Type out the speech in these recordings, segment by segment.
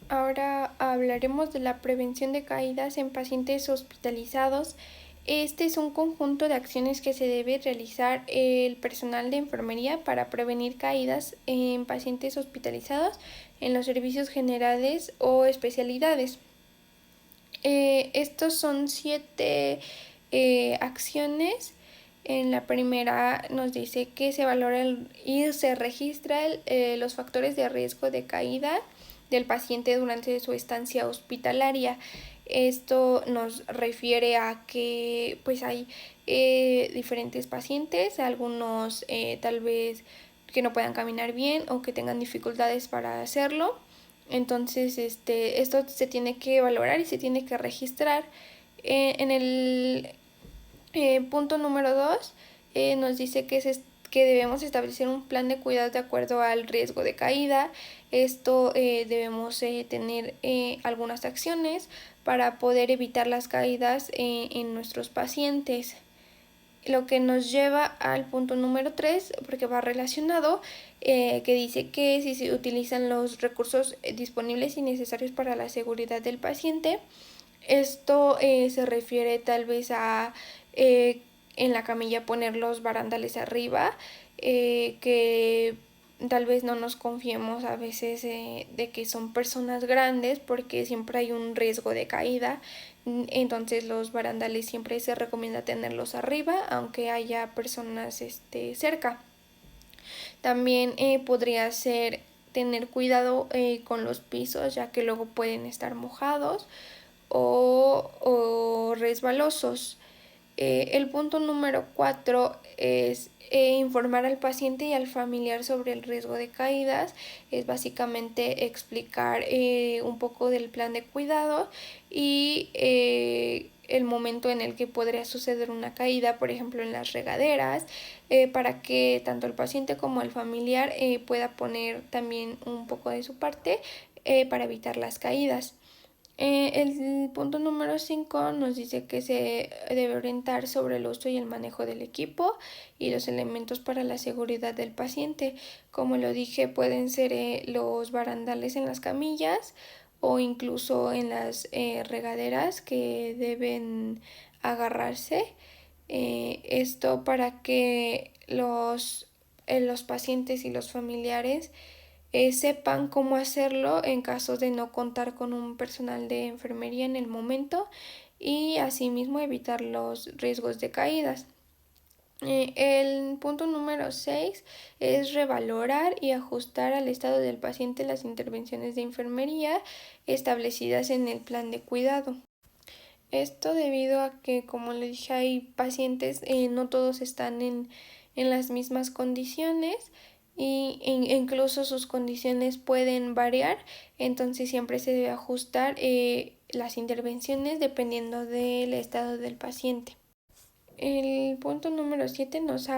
Ahora hablaremos de la prevención de caídas en pacientes hospitalizados. Este es un conjunto de acciones que se debe realizar el personal de enfermería para prevenir caídas en pacientes hospitalizados en los servicios generales o especialidades. Estos son 7 acciones. En la primera nos dice que se valora y se registra los factores de riesgo de caída del paciente durante su estancia hospitalaria. Esto nos refiere a que pues hay diferentes pacientes, algunos tal vez que no puedan caminar bien o que tengan dificultades para hacerlo. Entonces, esto se tiene que valorar y se tiene que registrar. En el punto número 2 nos dice que debemos establecer un plan de cuidado de acuerdo al riesgo de caída. Esto debemos tener algunas acciones para poder evitar las caídas en nuestros pacientes. Lo que nos lleva al punto número 3, porque va relacionado, que dice que si se utilizan los recursos disponibles y necesarios para la seguridad del paciente. Esto se refiere tal vez a en la camilla poner los barandales arriba, que tal vez no nos confiemos a veces de que son personas grandes porque siempre hay un riesgo de caída. Entonces los barandales siempre se recomienda tenerlos arriba aunque haya personas cerca. También podría ser tener cuidado con los pisos, ya que luego pueden estar mojados o resbalosos. El punto número 4 es informar al paciente y al familiar sobre el riesgo de caídas. Es básicamente explicar un poco del plan de cuidado y el momento en el que podría suceder una caída, por ejemplo en las regaderas, para que tanto el paciente como el familiar pueda poner también un poco de su parte para evitar las caídas. El punto número 5 nos dice que se debe orientar sobre el uso y el manejo del equipo y los elementos para la seguridad del paciente. Como lo dije, pueden ser los barandales en las camillas o incluso en las regaderas que deben agarrarse. Esto para que los pacientes y los familiares sepan cómo hacerlo en caso de no contar con un personal de enfermería en el momento y asimismo evitar los riesgos de caídas. El punto número 6 es revalorar y ajustar al estado del paciente las intervenciones de enfermería establecidas en el plan de cuidado. Esto debido a que, como le dije, hay pacientes, no todos están en las mismas condiciones y incluso sus condiciones pueden variar, entonces siempre se debe ajustar las intervenciones dependiendo del estado del paciente. El punto número 7 nos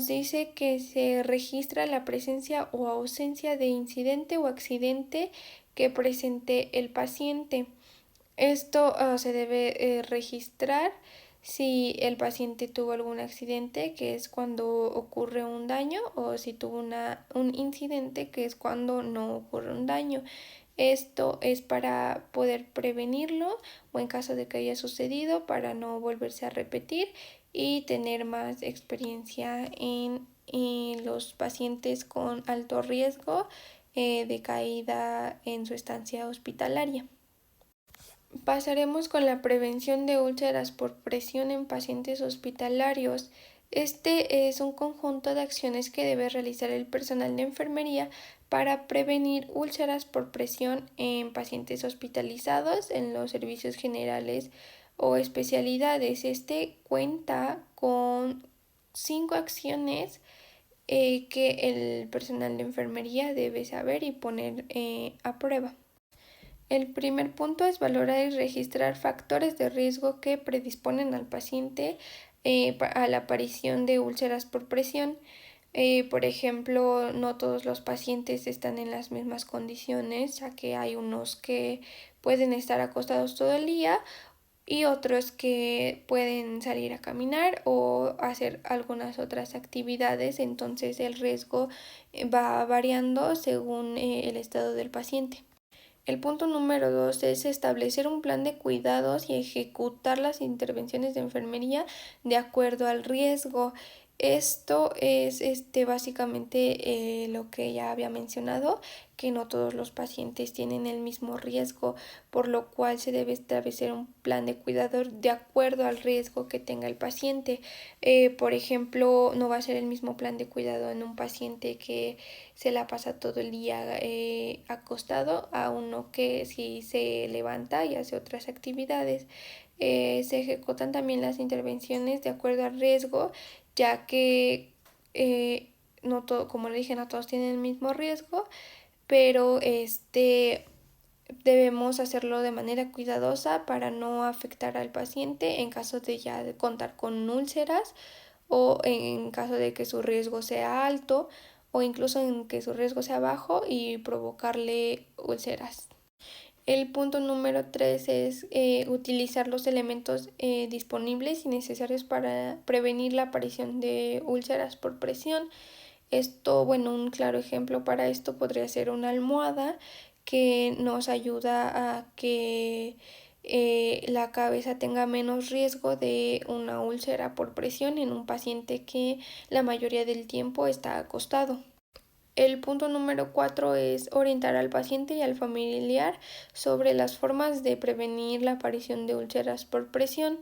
dice que se registra la presencia o ausencia de incidente o accidente que presente el paciente. Esto se debe registrar si el paciente tuvo algún accidente, que es cuando ocurre un daño, o si tuvo un incidente, que es cuando no ocurre un daño. Esto es para poder prevenirlo o en caso de que haya sucedido para no volverse a repetir y tener más experiencia en los pacientes con alto riesgo de caída en su estancia hospitalaria. Pasaremos con la prevención de úlceras por presión en pacientes hospitalarios. Este es un conjunto de acciones que debe realizar el personal de enfermería para prevenir úlceras por presión en pacientes hospitalizados en los servicios generales o especialidades. Este cuenta con 5 acciones que el personal de enfermería debe saber y poner a prueba. El primer punto es valorar y registrar factores de riesgo que predisponen al paciente a la aparición de úlceras por presión. Por ejemplo, no todos los pacientes están en las mismas condiciones, ya que hay unos que pueden estar acostados todo el día y otros que pueden salir a caminar o hacer algunas otras actividades. Entonces el riesgo va variando según el estado del paciente. El punto número 2 es establecer un plan de cuidados y ejecutar las intervenciones de enfermería de acuerdo al riesgo. Esto es básicamente lo que ya había mencionado, que no todos los pacientes tienen el mismo riesgo, por lo cual se debe establecer un plan de cuidado de acuerdo al riesgo que tenga el paciente. Por ejemplo, no va a ser el mismo plan de cuidado en un paciente que se la pasa todo el día acostado a uno que sí se levanta y hace otras actividades. Se ejecutan también las intervenciones de acuerdo al riesgo, ya que no todo, como le dije, no todos tienen el mismo riesgo, pero debemos hacerlo de manera cuidadosa para no afectar al paciente en caso de ya contar con úlceras, o en caso de que su riesgo sea alto, o incluso en que su riesgo sea bajo y provocarle úlceras. El punto número 3 es utilizar los elementos disponibles y necesarios para prevenir la aparición de úlceras por presión. Esto, bueno, un claro ejemplo para esto podría ser una almohada que nos ayuda a que la cabeza tenga menos riesgo de una úlcera por presión en un paciente que la mayoría del tiempo está acostado. El punto número 4 es orientar al paciente y al familiar sobre las formas de prevenir la aparición de úlceras por presión.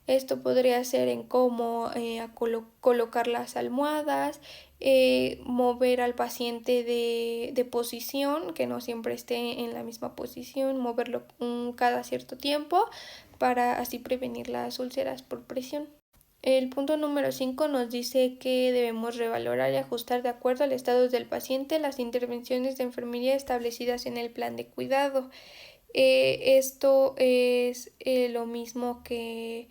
Esto podría ser en cómo colocar las almohadas, mover al paciente de posición, que no siempre esté en la misma posición, moverlo cada cierto tiempo para así prevenir las úlceras por presión. El punto número 5 nos dice que debemos revalorar y ajustar de acuerdo al estado del paciente las intervenciones de enfermería establecidas en el plan de cuidado. Esto es lo mismo que,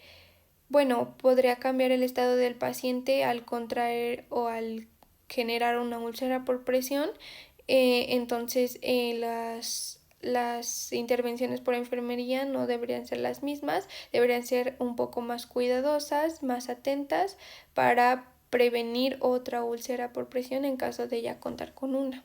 bueno, podría cambiar el estado del paciente al contraer o al generar una úlcera por presión. Entonces, las intervenciones por enfermería no deberían ser las mismas, deberían ser un poco más cuidadosas, más atentas para prevenir otra úlcera por presión en caso de ya contar con una.